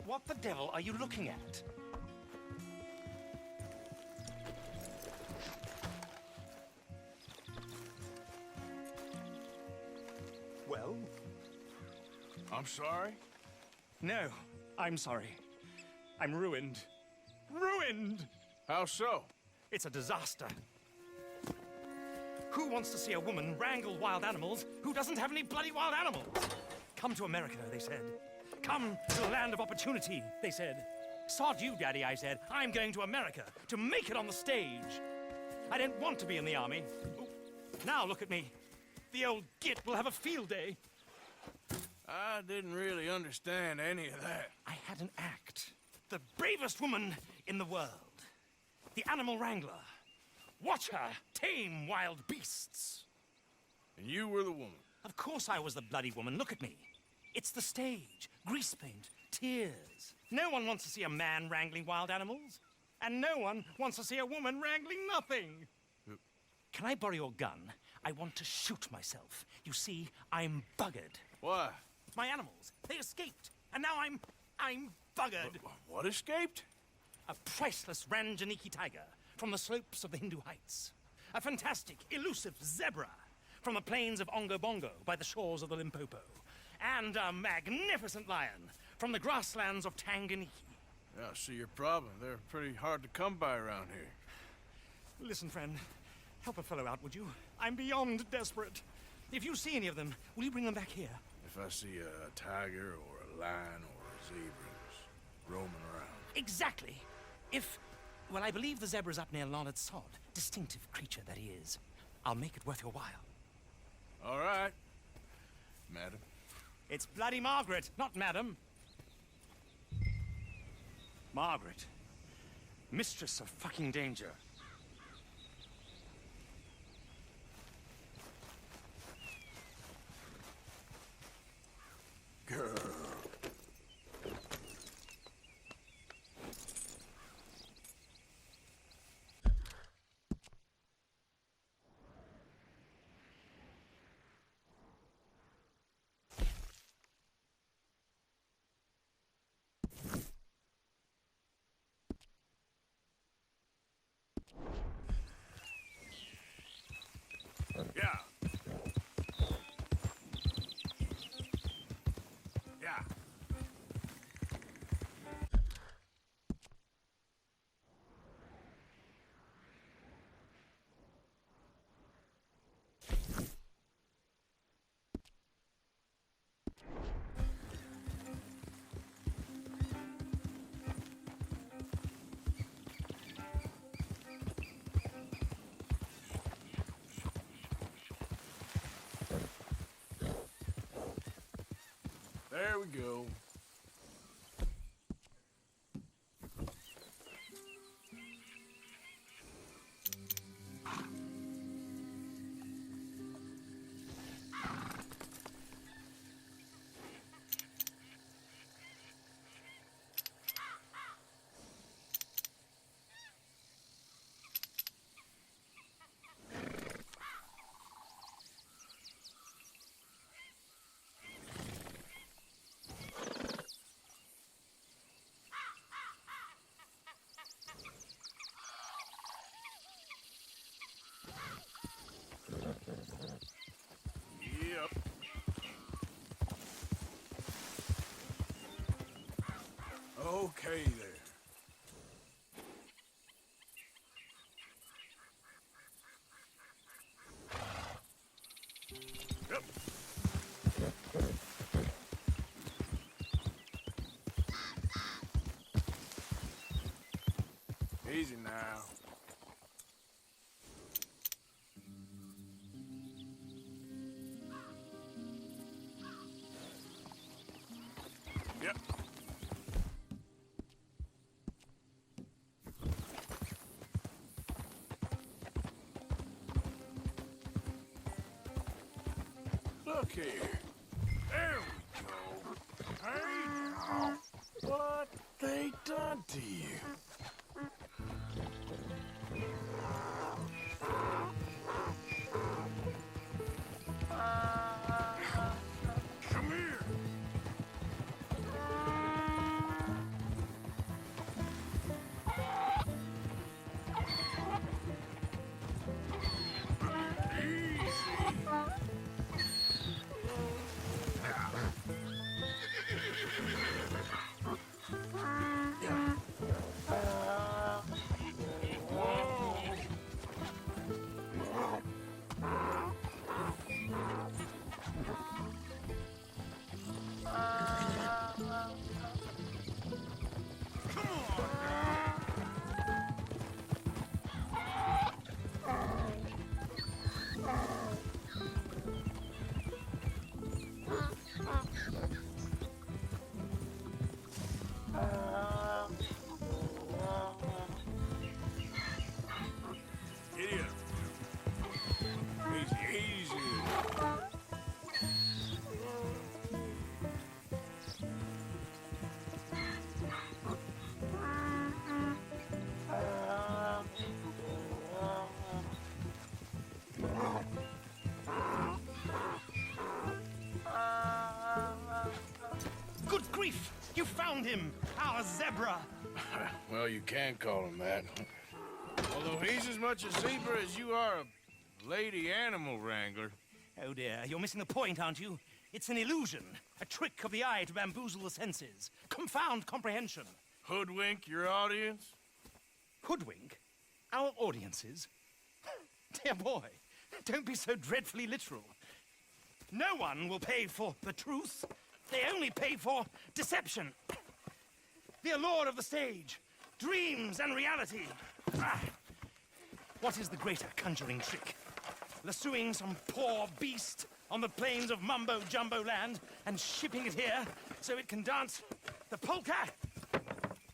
What the devil are you looking at? Well? I'm sorry? No, I'm sorry. I'm ruined. Ruined! How so? It's a disaster. Who wants to see a woman wrangle wild animals who doesn't have any bloody wild animals? Come to America, they said. Come to the land of opportunity, they said. Sod you, Daddy, I said. I'm going to America to make it on the stage. I didn't want to be in the army. Now look at me. The old git will have a field day. I didn't really understand any of that. I had an act. The bravest woman in the world. The animal wrangler. Watch her tame wild beasts. And you were the woman. Of course I was the bloody woman. Look at me. It's the stage. Grease paint. Tears. No one wants to see a man wrangling wild animals. And no one wants to see a woman wrangling nothing. Can I borrow your gun? I want to shoot myself. You see, I'm buggered. Why? My animals, they escaped. And now I'm buggered. What escaped? A priceless Ranjaniki tiger from the slopes of the Hindu Heights. A fantastic, elusive zebra from the plains of Ongo Bongo by the shores of the Limpopo. And a magnificent lion from the grasslands of Tanganyika. Yeah, I see your problem. They're pretty hard to come by around here. Listen, friend. Help a fellow out, would you? I'm beyond desperate. If you see any of them, will you bring them back here? If I see a tiger or a lion or a zebra just roaming around. Exactly. Well, I believe the zebra's up near Leonard Sod. Distinctive creature that he is. I'll make it worth your while. All right, madam. It's bloody Margaret, not madam. Margaret. Mistress of fucking Danger. Girl. Yeah. Yeah. There we go. Yep. Okay there. Yep. Easy now. Yep. Look here. There we go. Hey now. What they done to you? Come here. grief! You found him! Our zebra! Well, you can call him that. Although he's as much a zebra as you are a lady animal wrangler. Oh dear, you're missing the point, aren't you? It's an illusion. A trick of the eye to bamboozle the senses. Confound comprehension. Hoodwink your audience? Hoodwink? Our audiences? Dear boy, don't be so dreadfully literal. No one will pay for the truth. They only pay for deception. The allure of the stage, dreams and reality. Ah. What is the greater conjuring trick? Lassoing some poor beast on the plains of mumbo-jumbo land and shipping it here so it can dance the polka?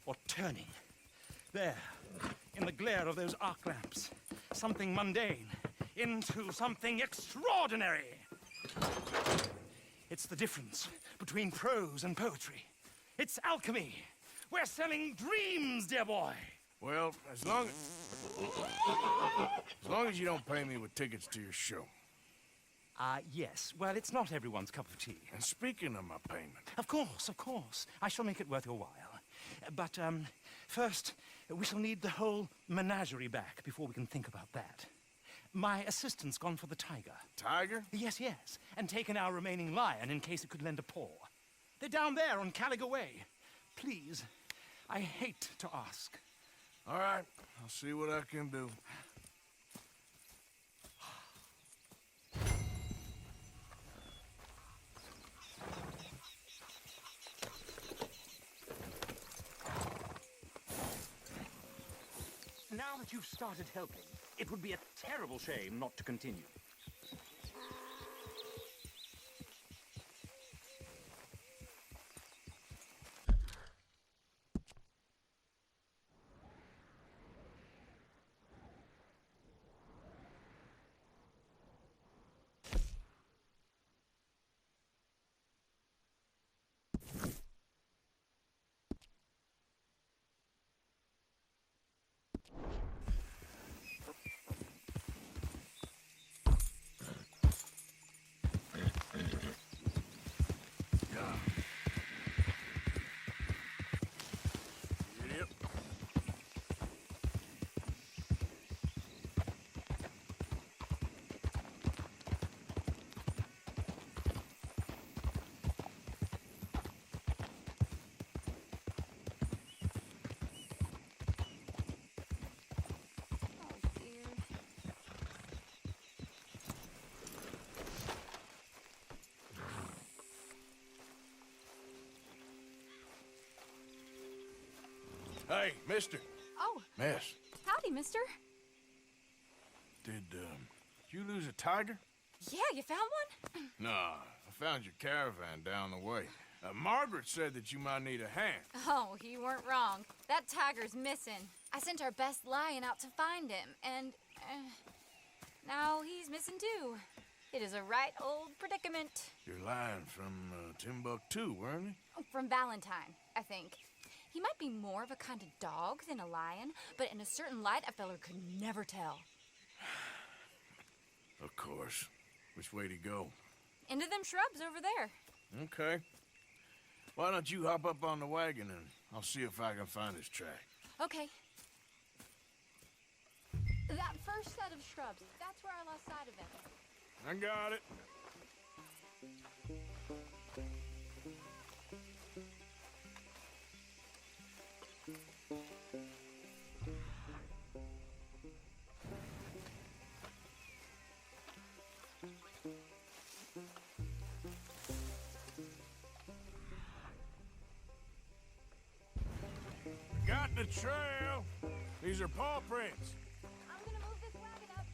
Or turning, there, in the glare of those arc lamps, something mundane into something extraordinary? It's the difference between prose and poetry. It's alchemy. We're selling dreams, dear boy. Well, as long as you don't pay me with tickets to your show. Yes. Well, it's not everyone's cup of tea. And speaking of my payment... Of course, of course. I shall make it worth your while. But, first, we shall need the whole menagerie back before we can think about that. My assistant's gone for the tiger. Tiger? Yes, yes. And taken our remaining lion in case it could lend a paw. They're down there on Caliga Way. Please, I hate to ask. All right, I'll see what I can do. Now that you've started helping, it would be a terrible shame not to continue. Yep. Hey, mister. Oh, Miss, howdy, mister. did you lose a tiger? Yeah, you found one? Nah, I found your caravan down the way. Margaret said that you might need a hand. Oh, you weren't wrong. That tiger's missing. I sent our best lion out to find him, and now he's missing too. It is a right old predicament. Your lion from Timbuktu, weren't he? From Valentine, I think. He might be more of a kind of dog than a lion, but in a certain light, a feller could never tell. Of course. Which way to go? Into them shrubs over there. Okay. Why don't you hop up on the wagon and I'll see if I can find his track. Okay. That first set of shrubs, that's where I lost sight of him. I got it. Got the trail. These are paw prints. I'm gonna move this wagon up.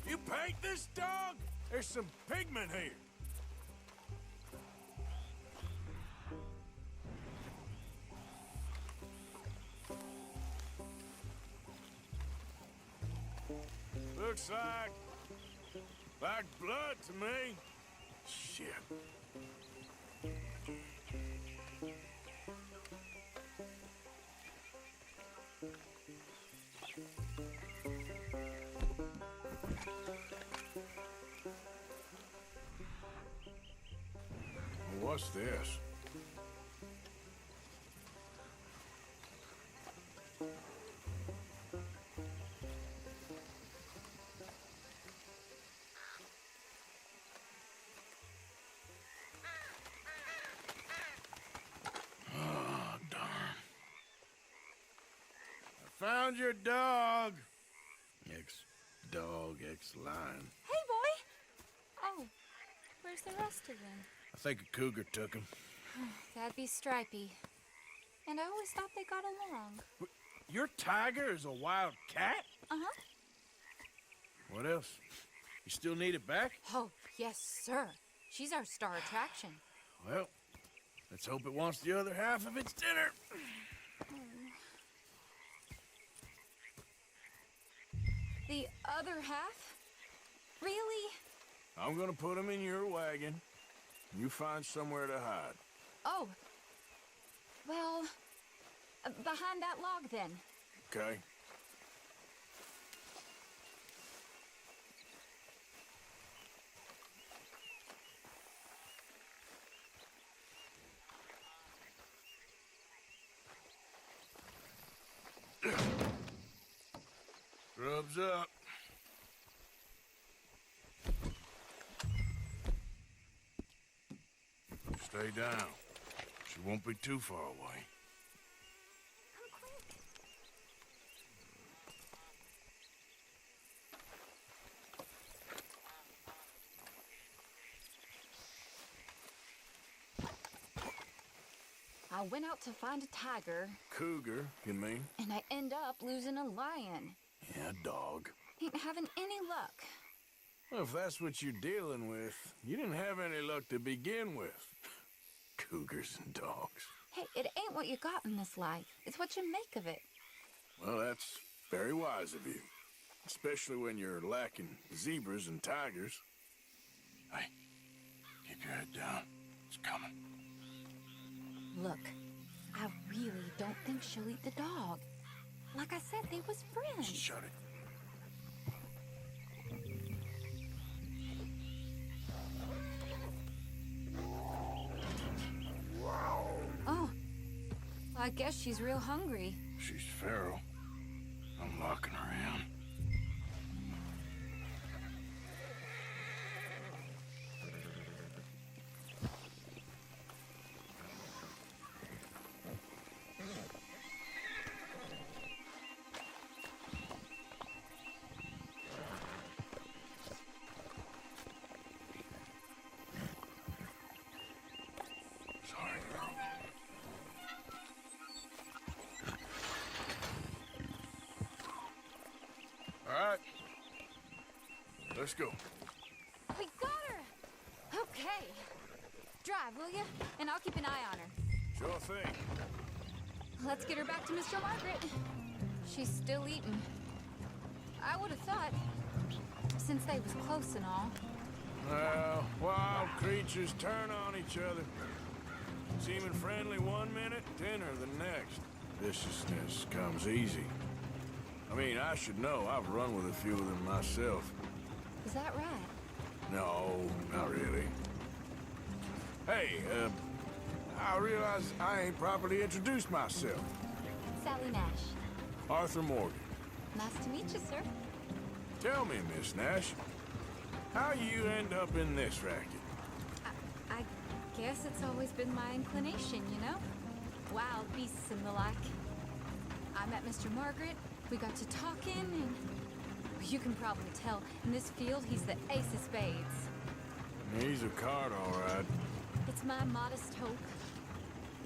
You paint this dog? There's some pigment here. Looks like blood to me. Shit. What's this? Oh, darn. I found your dog. Ex-dog, ex-lion. Hey, boy! Oh, where's the rest of them? I think a cougar took him. That'd be Stripey. And I always thought they got along. Your tiger is a wild cat? Uh-huh. What else? You still need it back? Oh, yes, sir. She's our star attraction. Well, let's hope it wants the other half of its dinner. The other half? Really? I'm gonna put him in your wagon. You find somewhere to hide. Oh. Well, behind that log, then. Okay? Grub's up. Stay down. She won't be too far away. Come quick. I went out to find a tiger, Cougar, you mean? and I end up losing a lion. Yeah, dog. Ain't having any luck. Well, if that's what you're dealing with, you didn't have any luck to begin with. Cougars and dogs. Hey, it ain't what you got in this life. It's what you make of it. Well, that's very wise of you. Especially when you're lacking zebras and tigers. Hey, keep your head down. It's coming. Look, I really don't think she'll eat the dog. Like I said, they was friends. Shut it. Oh, I guess she's real hungry. She's feral. I'm locking her in. Sorry, girl. All right. Let's go. We got her! Okay. Drive, will you? And I'll keep an eye on her. Sure thing. Let's get her back to Mr. Margaret. She's still eating. I would have thought, since they was close and all. Well, wild creatures turn on each other. Seeming friendly one minute, dinner the next. Viciousness comes easy. I mean, I should know. I've run with a few of them myself. Is that right? No, not really. Hey, I realize I ain't properly introduced myself. Sally Nash. Arthur Morgan. Nice to meet you, sir. Tell me, Miss Nash, how you end up in this racket? I guess it's always been my inclination, you know? Wild beasts and the like. I met Mr. Margaret, we got to talking, and you can probably tell, in this field, he's the ace of spades. He's a card, all right. It's my modest hope,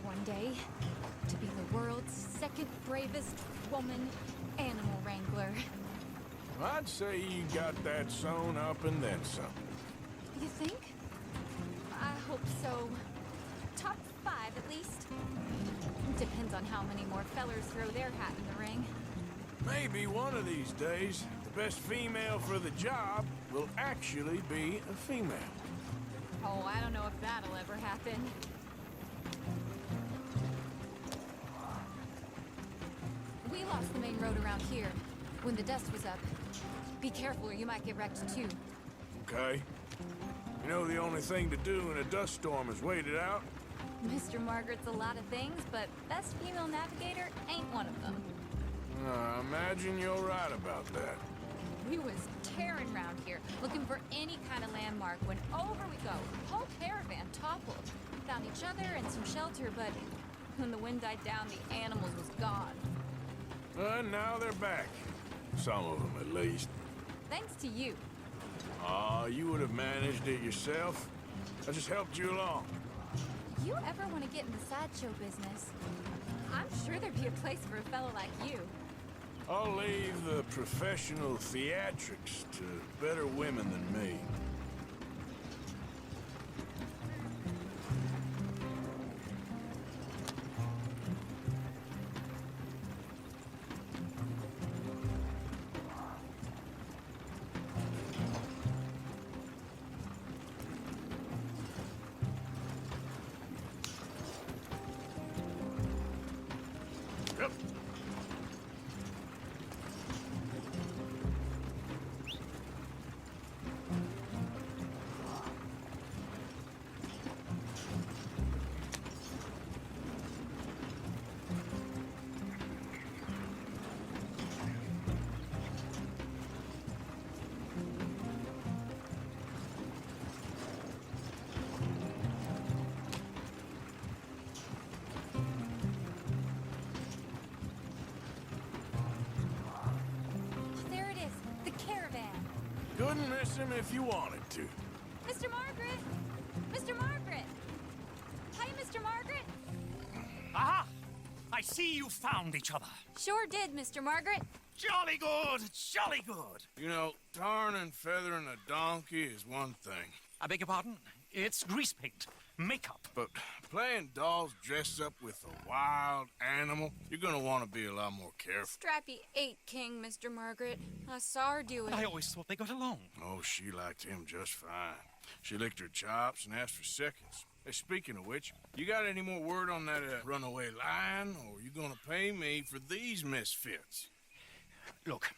one day, to be the world's second bravest woman animal wrangler. I'd say you got that sewn up and then some. You think? I hope so. Top 5, at least. Depends on how many more fellers throw their hat in the ring. Maybe one of these days, the best female for the job will actually be a female. Oh, I don't know if that'll ever happen. We lost the main road around here when the dust was up. Be careful or you might get wrecked too. Okay? You know the only thing to do in a dust storm is wait it out? Mr. Margaret's a lot of things, but best female navigator ain't one of them. I imagine you're right about that. We was tearing round here, looking for any kind of landmark when over we go. Whole caravan toppled. Found each other and some shelter, but when the wind died down, the animals was gone. And now they're back. Some of them, at least. Thanks to you. You would have managed it yourself. I just helped you along. You ever want to get in the sideshow business? I'm sure there'd be a place for a fellow like you. I'll leave the professional theatrics to better women than me. Yep. There it is, the caravan. Couldn't miss him if you wanted to. Mr. Margaret! Mr. Margaret! Hi, Mr. Margaret! Aha! I see you found each other. Sure did, Mr. Margaret. Jolly good, jolly good. You know, tarring and feathering a donkey is one thing. I beg your pardon? It's grease paint, makeup. But playing dolls dressed up with a wild animal, you're gonna want to be a lot more careful. Strappy ate King, Mr. Margaret. I saw her do it. I always thought they got along. Oh, she liked him just fine. She licked her chops and asked for seconds. Hey, speaking of which, you got any more word on that runaway lion, or you gonna pay me for these misfits? Look,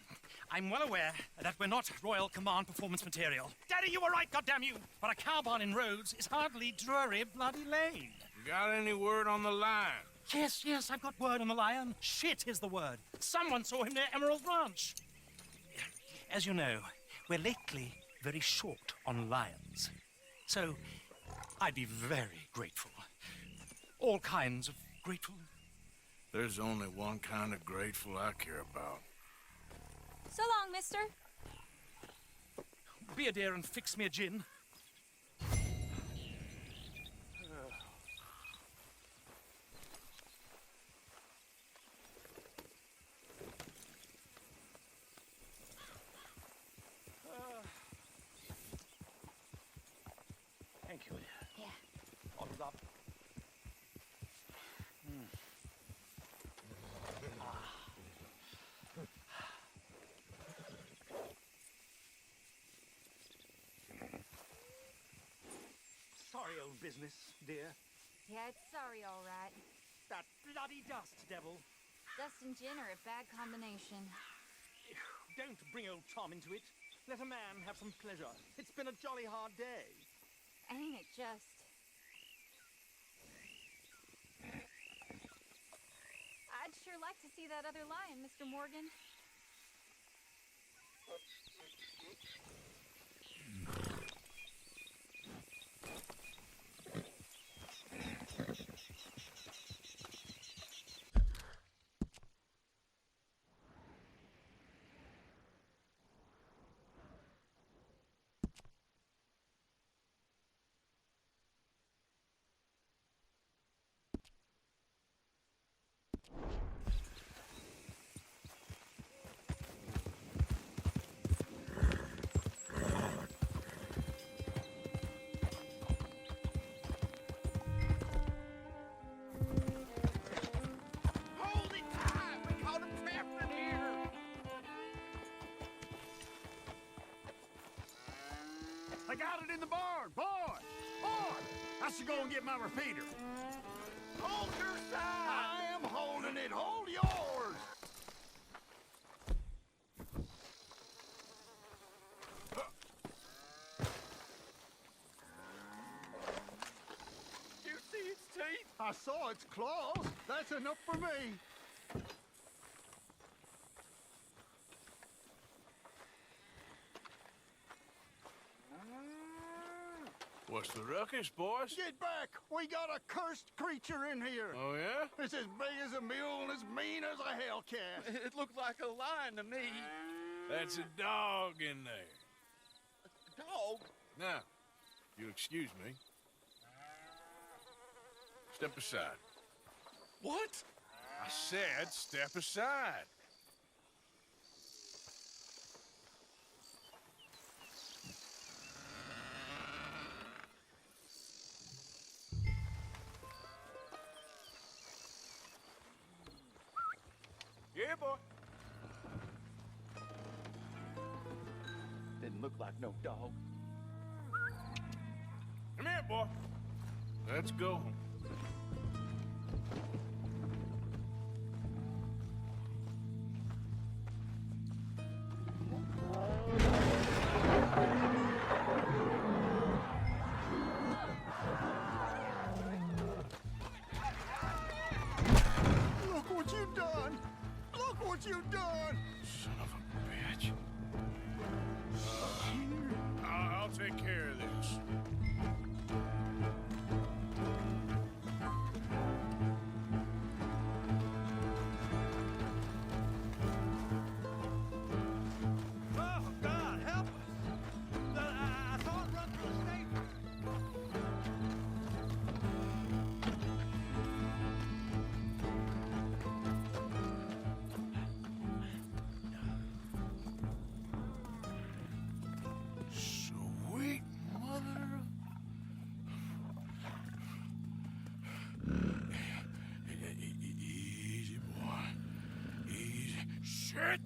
I'm well aware that we're not Royal Command performance material. Daddy, you were right, goddamn you! But a cow barn in Rhodes is hardly Drury Bloody Lane. You got any word on the lion? Yes, I've got word on the lion. Shit is the word. Someone saw him near Emerald Ranch. As you know, we're lately very short on lions. So, I'd be very grateful. All kinds of grateful. There's only one kind of grateful I care about. So long, mister. Be a dear and fix me a gin. Thank you. Yeah. Bottoms up. Sorry, old business, dear. Yeah, it's sorry, all right. That bloody dust, devil. Dust and gin are a bad combination. Don't bring old Tom into it. Let a man have some pleasure. It's been a jolly hard day. Ain't it just? I'd sure like to see that other lion, Mr. Morgan. Hold it tight! We caught him trapped in here! I got it in the barn! Boy! I should go and get my repeater. Hold your side! I am holding it! Hold yours! I saw its claws. That's enough for me. What's the ruckus, boys? Get back! We got a cursed creature in here. Oh, yeah? It's as big as a mule and as mean as a hellcat. It looked like a lion to me. That's a dog in there. Dog? Now, you'll excuse me. Step aside. What? I said step aside. Yeah, boy. Didn't look like no dog. Come here, boy. Let's go. Look what you've done! Look what you've done! Son of a bitch. I'll take care of this. Oh, God, help us! I saw it run through the state. Sweet mother of... Easy, boy. Easy. Shit!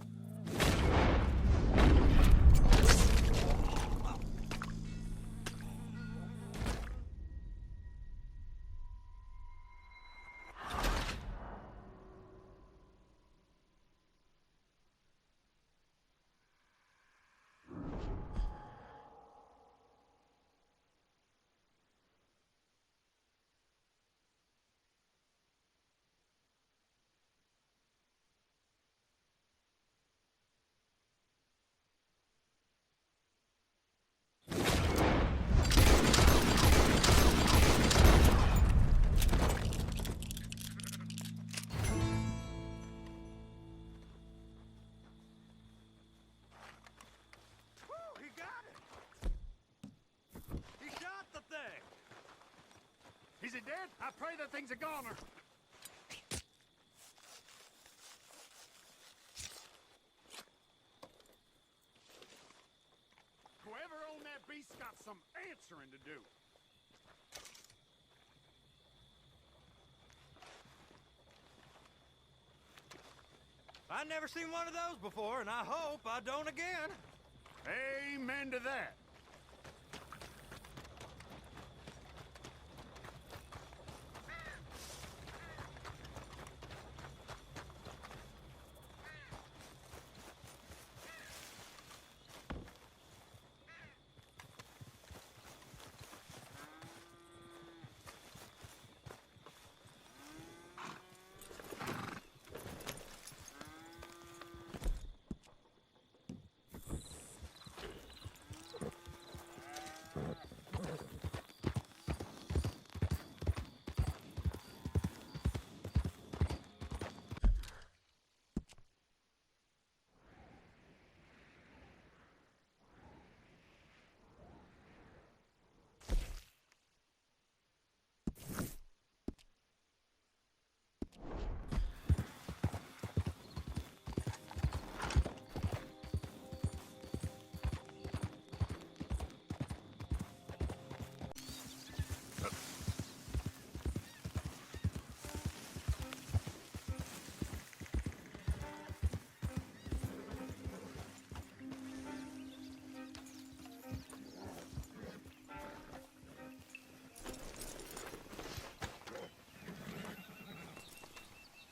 Whew, he got it! He shot the thing! Is it dead? I pray that thing's a goner. Whoever owned that beast's got some answering to do. I never seen one of those before, and I hope I don't again. Amen to that.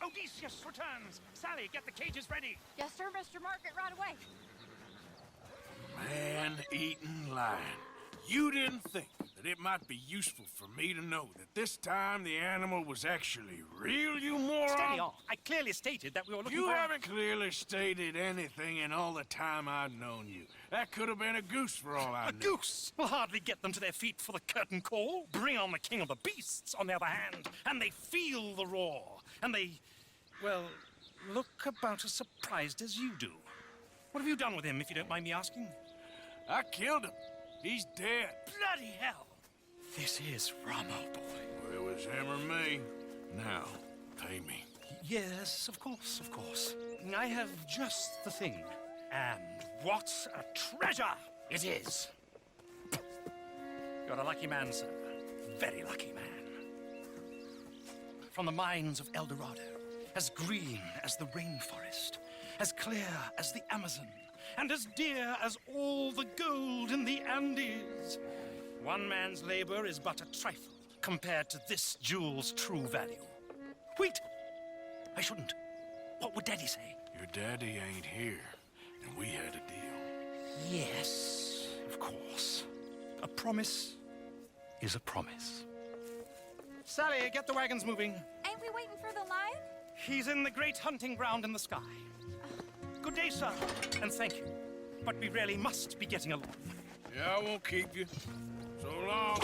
Odysseus returns! Sally, get the cages ready! Yes, sir, Mr. Margaret, right away. Man-eating lion. You didn't think that but it might be useful for me to know that this time the animal was actually real, you moron. Steady on. I clearly stated that we were looking You for... haven't clearly stated anything in all the time I've known you. That could have been a goose for all I A knew. goose will hardly get them to their feet for the curtain call. Bring on the king of the beasts, on the other hand, and they feel the roar. And they, well, look about as surprised as you do. What have you done with him, if you don't mind me asking? I killed him. He's dead. Bloody hell! This is Ramo, boy. Well, it was him or me. Now, pay me. Yes, of course, of course. I have just the thing. And what a treasure it is! You're a lucky man, sir. Very lucky man. From the mines of El Dorado, as green as the rainforest, as clear as the Amazon, and as dear as all the gold in the Andes. One man's labor is but a trifle compared to this jewel's true value. Wait! I shouldn't. What would Daddy say? Your daddy ain't here, and we had a deal. Yes, of course. A promise is a promise. Sally, get the wagons moving. Ain't we waiting for the lion? He's in the great hunting ground in the sky. Good day, sir, and thank you. But we really must be getting along. Yeah, I won't keep you. So long.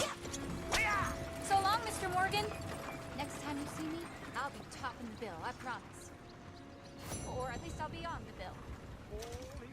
So long, Mr. Morgan. Next time you see me, I'll be topping the bill, I promise. Or at least I'll be on the bill. Holy